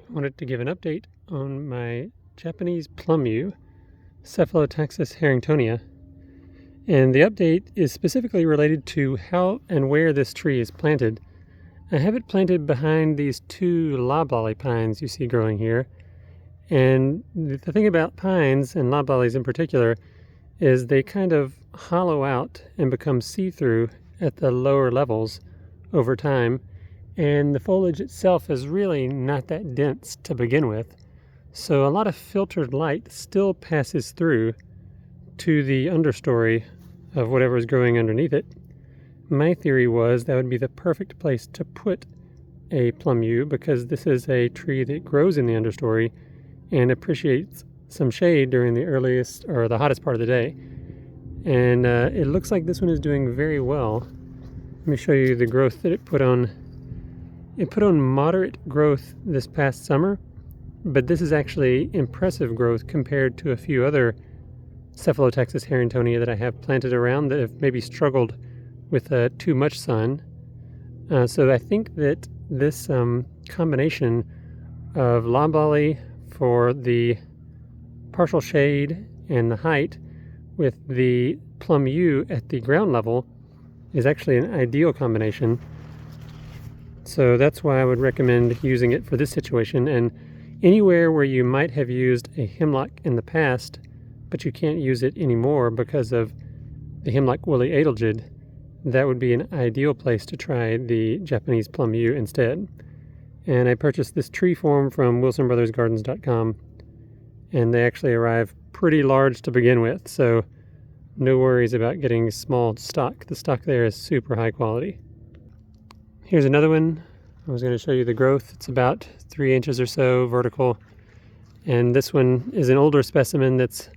I wanted to give an update on my Japanese Plum Yew, cephalotaxus harringtonia, and the update is specifically related to how and where this tree is planted. I have it planted behind these two loblolly pines you see growing here, and the thing about pines, and loblollies in particular, is they kind of hollow out and become see-through at the lower levels over time. And the foliage itself is really not that dense to begin with, so a lot of filtered light still passes through to the understory of whatever is growing underneath it. My theory was that would be the perfect place to put a plum yew, because this is a tree that grows in the understory and appreciates some shade during the earliest or the hottest part of the day. And it looks like this one is doing very well. Let me show you the growth that it put on. It put on moderate growth this past summer, but this is actually impressive growth compared to a few other cephalotaxus harringtonia that I have planted around that have maybe struggled with too much sun. So I think that this combination of loblolly for the partial shade and the height with the plum yew at the ground level is actually an ideal combination. So that's why I would recommend using it for this situation. And anywhere where you might have used a hemlock in the past, but you can't use it anymore because of the hemlock woolly adelgid, that would be an ideal place to try the Japanese Plum Yew instead. And I purchased this tree form from wilsonbrothersgardens.com, and they actually arrive pretty large to begin with, so no worries about getting small stock. The stock there is super high quality. Here's another one. I was going to show you the growth. It's about 3 inches or so vertical. And this one is an older specimen that's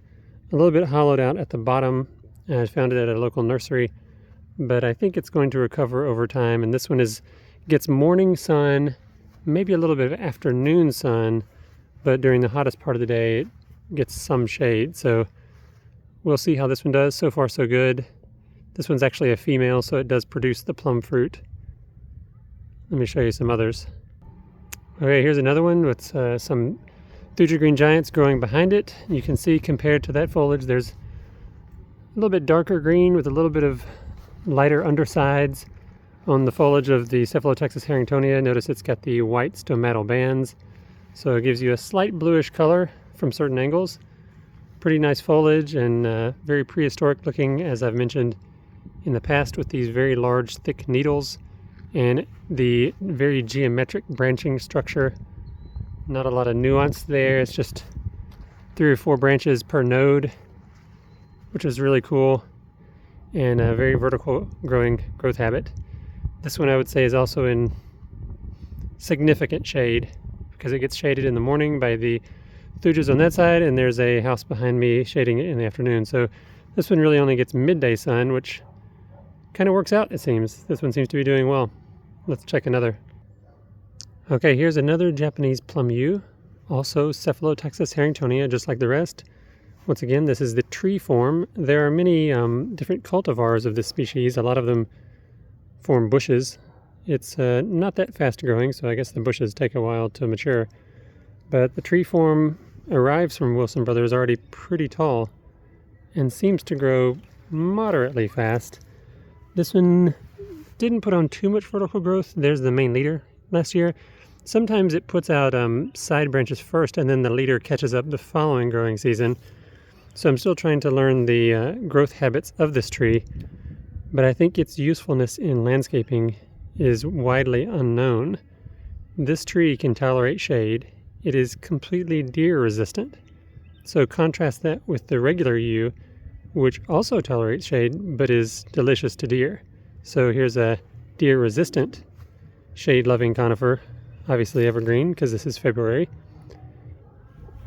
a little bit hollowed out at the bottom. I found it at a local nursery, but I think it's going to recover over time. And this one gets morning sun, maybe a little bit of afternoon sun, but during the hottest part of the day, it gets some shade. So we'll see how this one does. So far, so good. This one's actually a female, so it does produce the plum fruit. Let me show you some others. Okay, here's another one with some Thuja green giants growing behind it. You can see compared to that foliage, there's a little bit darker green with a little bit of lighter undersides on the foliage of the cephalotaxus harringtonia. Notice it's got the white stomatal bands, so it gives you a slight bluish color from certain angles. Pretty nice foliage and very prehistoric looking, as I've mentioned in the past, with these very large, thick needles and the very geometric branching structure. Not a lot of nuance there. It's just 3 or 4 branches per node, which is really cool, and a very vertical growth habit. This one I would say is also in significant shade, because it gets shaded in the morning by the thujas on that side, and there's a house behind me shading it in the afternoon. So this one really only gets midday sun, which kind of works out, it seems. This one seems to be doing well. Let's check another. Okay, here's another Japanese Plum Yew, also cephalotaxus harringtonia, just like the rest. Once again, this is the tree form. There are many different cultivars of this species. A lot of them form bushes. It's not that fast growing, so I guess the bushes take a while to mature. But the tree form arrives from Wilson Brothers already pretty tall and seems to grow moderately fast. This one didn't put on too much vertical growth. There's the main leader last year. Sometimes it puts out side branches first, and then the leader catches up the following growing season. So I'm still trying to learn the growth habits of this tree, but I think its usefulness in landscaping is widely unknown. This tree can tolerate shade. It is completely deer resistant. So contrast that with the regular yew, which also tolerates shade but is delicious to deer. So here's a deer resistant shade loving conifer, obviously evergreen because this is February.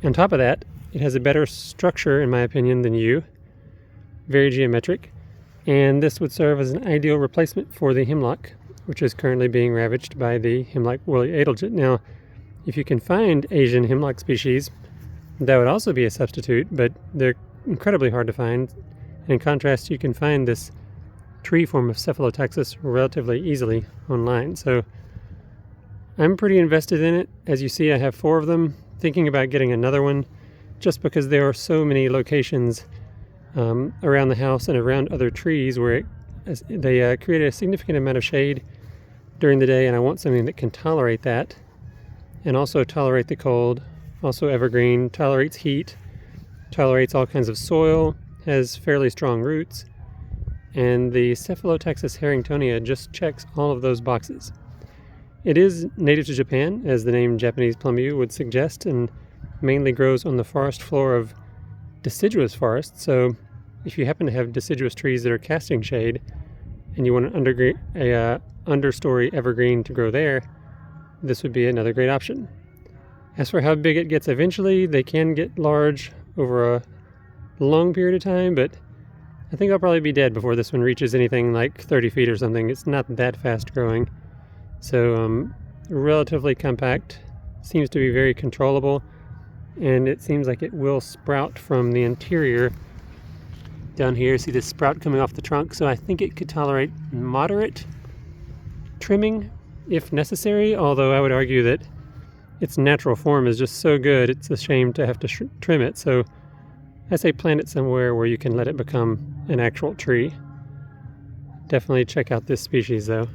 On top of that, it has a better structure in my opinion than yew, very geometric, and this would serve as an ideal replacement for the hemlock, which is currently being ravaged by the hemlock woolly adelgid. Now, if you can find Asian hemlock species, that would also be a substitute, but they're incredibly hard to find. In contrast, you can find this tree form of cephalotaxus relatively easily online. So I'm pretty invested in it. As you see, I have 4 of them, thinking about getting another one just because there are so many locations around the house and around other trees where they create a significant amount of shade during the day, and I want something that can tolerate that and also tolerate the cold. Also evergreen, tolerates heat, tolerates all kinds of soil, has fairly strong roots, and the cephalotaxus harringtonia just checks all of those boxes. It is native to Japan, as the name Japanese Plum Yew would suggest, and mainly grows on the forest floor of deciduous forests. So if you happen to have deciduous trees that are casting shade and you want an understory evergreen to grow there, this would be another great option. As for how big it gets eventually, they can get large over a long period of time, but I think I'll probably be dead before this one reaches anything like 30 feet or something. It's not that fast growing. So relatively compact, seems to be very controllable, and it seems like it will sprout from the interior. Down here, see this sprout coming off the trunk, so I think it could tolerate moderate trimming if necessary, although I would argue that its natural form is just so good, it's a shame to have to trim it. So I say plant it somewhere where you can let it become an actual tree. Definitely check out this species though.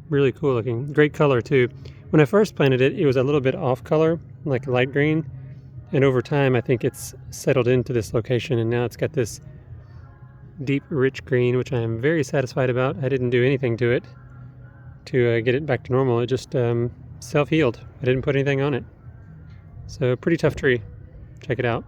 Really cool looking, great color too. When I first planted it, it was a little bit off color, like light green, and over time I think it's settled into this location, and now it's got this deep rich green, which I am very satisfied about. I didn't do anything to it to get it back to normal. It just self-healed. I didn't put anything on it. So pretty tough tree. Check it out.